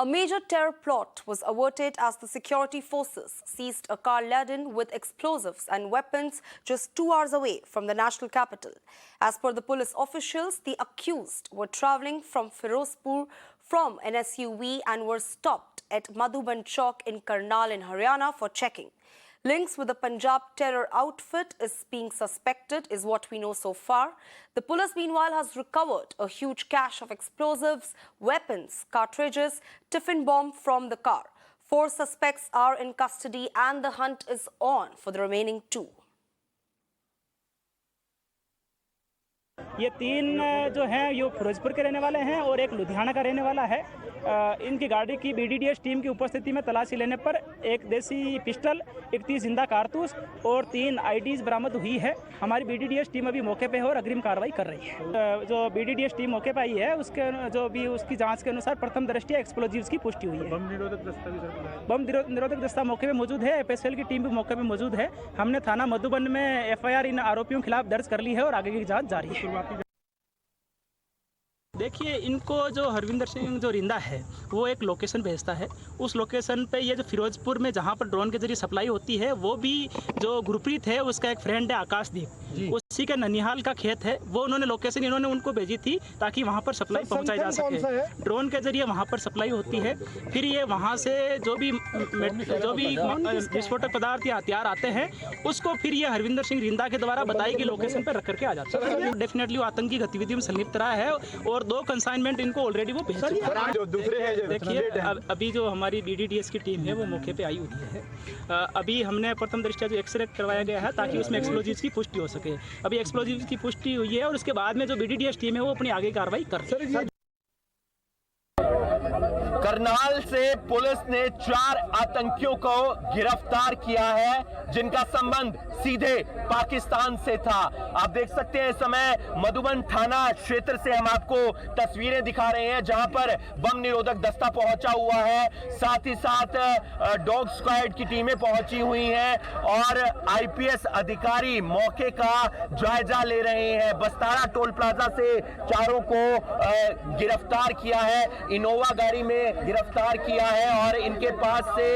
A major terror plot was averted as the security forces seized a car laden with explosives and weapons just 2 hours away from the national capital. As per the police officials, the accused were travelling from Firozpur from an SUV and were stopped at Madhuban Chowk in Karnal in Haryana for checking. Links with the Punjab terror outfit is being suspected, is what we know so far. The police, meanwhile, has recovered a huge cache of explosives, weapons, cartridges, tiffin bomb from the car. 4 suspects are in custody and the hunt is on for the remaining 2. ये 3 जो हैं ये फिरोजपुर के रहने वाले हैं और एक लुधियाना का रहने वाला है। इनकी गाड़ी की बीडीडीएस टीम की उपस्थिति में तलाशी लेने पर एक देसी पिस्टल, 31 जिंदा कारतूस और 3 आईडीज बरामद हुई है। हमारी बीडीडीएस टीम अभी मौके पे है और अग्रिम कार्रवाई कर रही है। जो बीडीडीएस टीम मौके पे आई है उसकी जांच के अनुसार प्रथम दृष्टया एक्सप्लोजिव्स की पुष्टि हुई है। बम निरोधक दस्ता मौके पे मौजूद है। एफएसएल की टीम भी मौके पे मौजूद है। हमने थाना मधुबन में एफआईआर इन आरोपियों के खिलाफ दर्ज कर ली है और आगे की जाँच जारी है। देखिए, इनको जो हरविंदर सिंह जो रिंदा है वो एक लोकेशन भेजता है। उस लोकेशन पे ये जो फिरोजपुर में जहाँ पर ड्रोन के जरिए सप्लाई होती है, वो भी जो गुरप्रीत है उसका एक फ्रेंड है आकाशदीप, उसी का ननिहाल का खेत है। वो उन्होंने लोकेशन इन्होंने उनको भेजी थी ताकि वहाँ पर सप्लाई पहुँचाई जा सके। ड्रोन के जरिए वहाँ पर सप्लाई होती है। फिर ये वहाँ से जो भी विस्फोटक पदार्थ या हथियार आते हैं उसको फिर ये हरविंदर सिंह रिंदा के द्वारा बताई गई लोकेशन पर रख करके आ जाता है। डेफिनेटली वो आतंकी गतिविधि में संलिप्त रहा है और 2 कंसाइनमेंट इनको ऑलरेडी वो भेज चुका है। देखिए, अभी जो हमारी बीडीडीएस की टीम है वो मौके पे आई हुई है। अभी हमने प्रथम दृष्टया जो एक्सरे करवाया गया है ताकि उसमें एक्सप्लोजिव्स की पुष्टि हो सके। अभी एक्सप्लोजिव्स की पुष्टि हुई है और उसके बाद में जो बीडीडीएस टीम है वो अपनी आगे कार्रवाई कर रही है। करनाल से पुलिस ने 4 आतंकियों को गिरफ्तार किया है जिनका संबंध सीधे पाकिस्तान से था। आप देख सकते हैं इस समय मधुबन थाना क्षेत्र से हम आपको तस्वीरें दिखा रहे हैं जहां पर बम निरोधक दस्ता पहुंचा हुआ है। साथ ही साथ डॉग स्क्वाड की टीमें पहुंची हुई हैं और आईपीएस अधिकारी मौके का जायजा ले रहे हैं। बस्तारा टोल प्लाजा से 4 को गिरफ्तार किया है, इनोवा गाड़ी में गिरफ्तार किया है और इनके पास से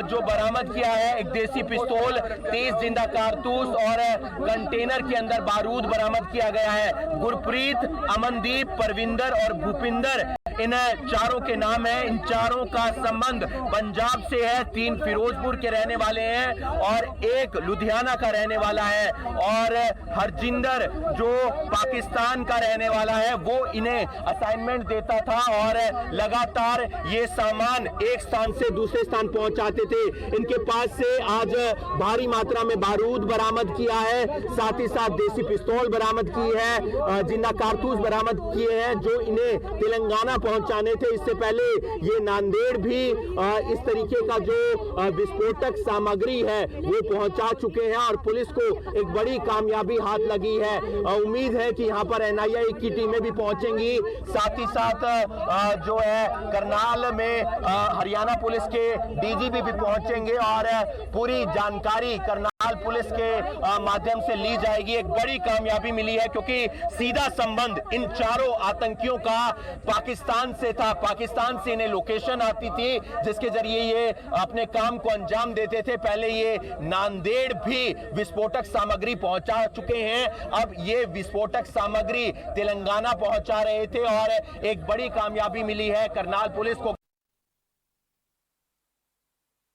जो बरामद किया है एक देसी पिस्तौल, 30 जिंदा कारतूस और कंटेनर के अंदर बारूद बरामद किया गया है। गुरप्रीत, अमनदीप, परविंदर और भूपिंदर इन 4 के नाम है। इन 4 का संबंध पंजाब से है। 3 फिरोजपुर के रहने वाले हैं और 1 लुधियाना का रहने वाला है और हरजिंदर जो पाकिस्तान का रहने वाला है वो इन्हें असाइनमेंट देता था और लगातार ये सामान एक स्थान से दूसरे स्थान पहुंचाते थे। इनके पास से आज भारी मात्रा में बारूद बरामद किया है, साथ ही साथ देसी पिस्तौल बरामद की है, जिंदा कारतूस बरामद किए हैं जो इन्हें तेलंगाना पहुंचाने थे। इससे पहले ये नांदेड़ भी इस तरीके का जो विस्फोटक सामग्री है वो पहुंचा चुके हैं और पुलिस को एक बड़ी कामयाबी हाथ लगी है। उम्मीद है कि यहाँ पर एनआईए की टीमें भी पहुंचेंगी। साथ ही साथ जो है करनाल में हरियाणा पुलिस के डीजीपी भी पहुंचेंगे और पूरी जानकारी करनाल पुलिस के माध्यम से ली जाएगी। एक बड़ी कामयाबी मिली है क्योंकि सीधा संबंध इन 4 आतंकियों का पाकिस्तान से था। पाकिस्तान से इन्हें लोकेशन आती थी जिसके जरिए ये अपने काम को अंजाम देते थे। पहले ये नांदेड़ भी विस्फोटक सामग्री पहुंचा चुके हैं, अब ये विस्फोटक सामग्री तेलंगाना पहुंचा रहे थे और एक बड़ी कामयाबी मिली है करनाल पुलिस को।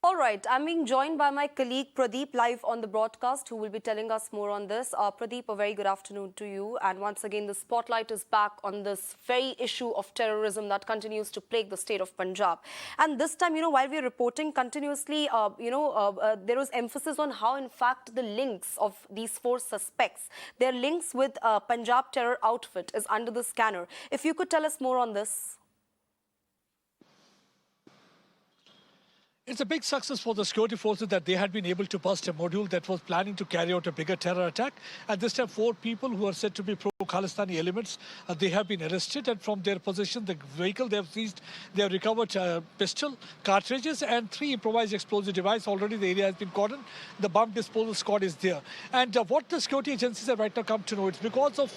All right, I'm being joined by my colleague Pradeep live on the broadcast who will be telling us more on this. Pradeep, a very good afternoon to you. And once again, the spotlight is back on this very issue of terrorism that continues to plague the state of Punjab. And this time, while we're reporting continuously, there was emphasis on how, in fact, the links of these 4 suspects, their links with Punjab terror outfit is under the scanner. If you could tell us more on this. It's a big success for the security forces that they had been able to bust a module that was planning to carry out a bigger terror attack. At this time, 4 people who are said to be Khalistani elements. They have been arrested, and from their possession, the vehicle they have seized, they have recovered pistol, cartridges, and 3 improvised explosive devices. Already the area has been cordoned. The bomb disposal squad is there. And what the security agencies have right now come to know, it's because of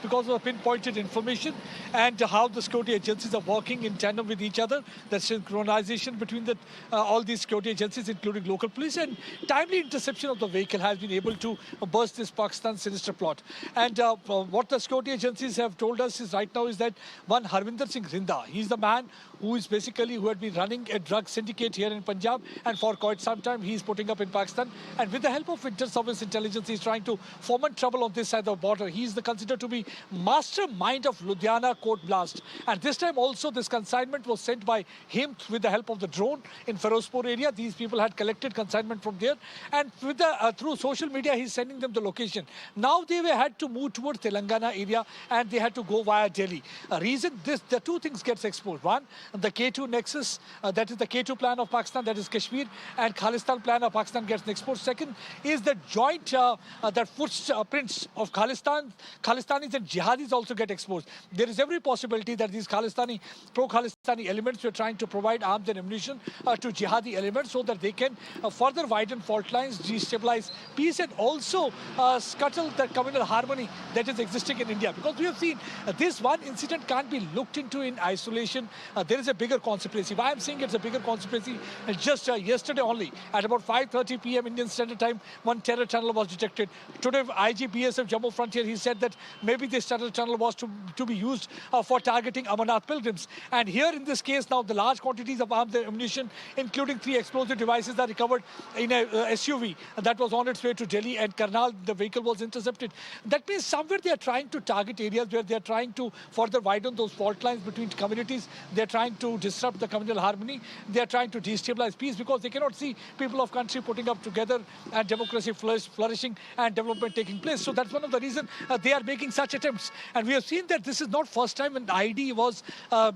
because of pinpointed information and how the security agencies are working in tandem with each other. The synchronization between all these security agencies, including local police, and timely interception of the vehicle has been able to burst this Pakistan sinister plot. And what the security agencies have told us is right now is that one Harvinder Singh Rinda, he's the man who had been running a drug syndicate here in Punjab, and for quite some time he's putting up in Pakistan. And with the help of inter-service intelligence, he's trying to foment trouble on this side of the border. He's considered to be mastermind of Ludhiana court blast. And this time also this consignment was sent by him with the help of the drone in Ferozpur area. These people had collected consignment from there, and with through social media he's sending them the location. Now they had to move towards Telangana area, and they had to go via Delhi. The 2 things gets exposed. One, the K2 nexus, that is the K2 plan of Pakistan, that is Kashmir, and Khalistan plan of Pakistan gets exposed. Second is the joint that footprints of Khalistanis and jihadis also get exposed. There is every possibility that these pro-Khalistani elements were trying to provide arms and ammunition to jihadi elements so that they can further widen fault lines, destabilize peace, and also scuttle the communal harmony that is existing in India. Because we have seen this one incident can't be looked into in isolation. There is a bigger conspiracy. Why I'm saying it's a bigger conspiracy, just yesterday only, at about 5:30 p.m. Indian Standard Time, one terror channel was detected. Today, IG BSF Jammu Frontier, he said that maybe this terror channel was to be used for targeting Amarnath pilgrims. And here in this case now, the large quantities of arms and ammunition, including 3 explosive devices, are recovered in a SUV that was on its way to Delhi, and Karnal, the vehicle was intercepted. That means somewhere they are trying to target areas where they are trying to further widen those fault lines between communities. They are trying to disrupt the communal harmony. They are trying to destabilize peace, because they cannot see people of country putting up together and democracy flourishing and development taking place. So that's one of the reasons they are making such attempts. And we have seen that this is not first time when ID was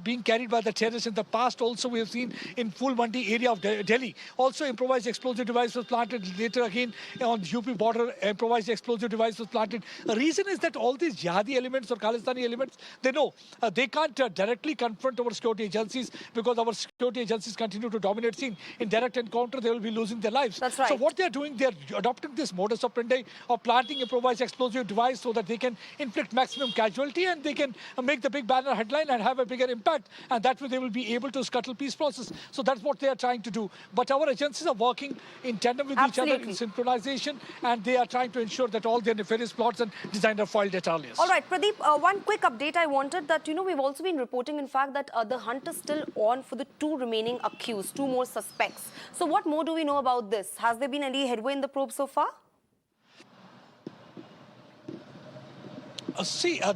being carried by the terrorists. In the past also we have seen in Phul Mandi area of Delhi, also improvised explosive device was planted. Later again on the UP border, improvised explosive device was planted. The reason is that all these jihadi elements or Khalistani elements, they know they can't directly confront our security agencies, because our security agencies continue to dominate scene. In direct encounter, they will be losing their lives. That's right. So what they're doing, they're adopting this modus operandi of planting improvised explosive device so that they can inflict maximum casualty, and they can make the big banner headline and have a bigger impact. And that way they will be able to scuttle peace process. So that's what they are trying to do. But our agencies are working in tandem with each other in synchronization, and they are trying to ensure that all their nefarious plots and designs are foiled at earliest. All right, Pradeep, one quick update I wanted that, we've also been reporting, in fact, that the hunt is still on for the 2 remaining accused, 2 more suspects. So what more do we know about this? Has there been any headway in the probe so far?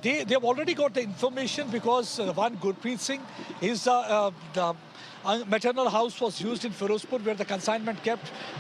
They've already got the information, because one Gurpreet Singh is the maternal house was used in Ferozpur, where the consignment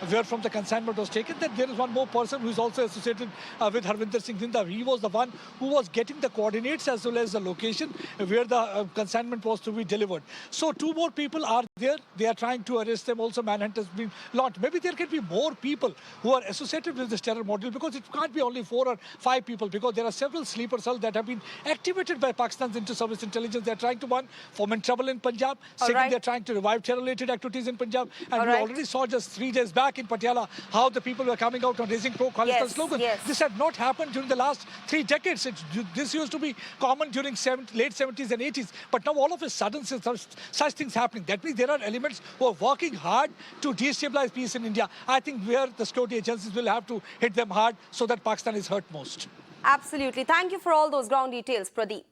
where from the consignment was taken. That there is one more person who is also associated with Harvinder Singh Rinda. He was the one who was getting the coordinates as well as the location where the consignment was to be delivered. So 2 more people are there. They are trying to arrest them. Also, manhunt has been launched. Maybe there can be more people who are associated with this terror model, because it can't be only 4 or 5 people, because there are several sleeper cells that have been activated by Pakistan's inter-service intelligence. They are trying to, foment trouble in Punjab. Second, they are trying to revive terror-related activities in Punjab. And we already saw just 3 days back in Patiala how the people were coming out and raising pro-Khalistan slogans. This had not happened during the last 3 decades. This used to be common during late 70s and 80s. But now all of a sudden, such things happening. That means there are elements who are working hard to destabilize peace in India. I think where the security agencies will have to hit them hard so that Pakistan is hurt most. Absolutely. Thank you for all those ground details, Pradeep.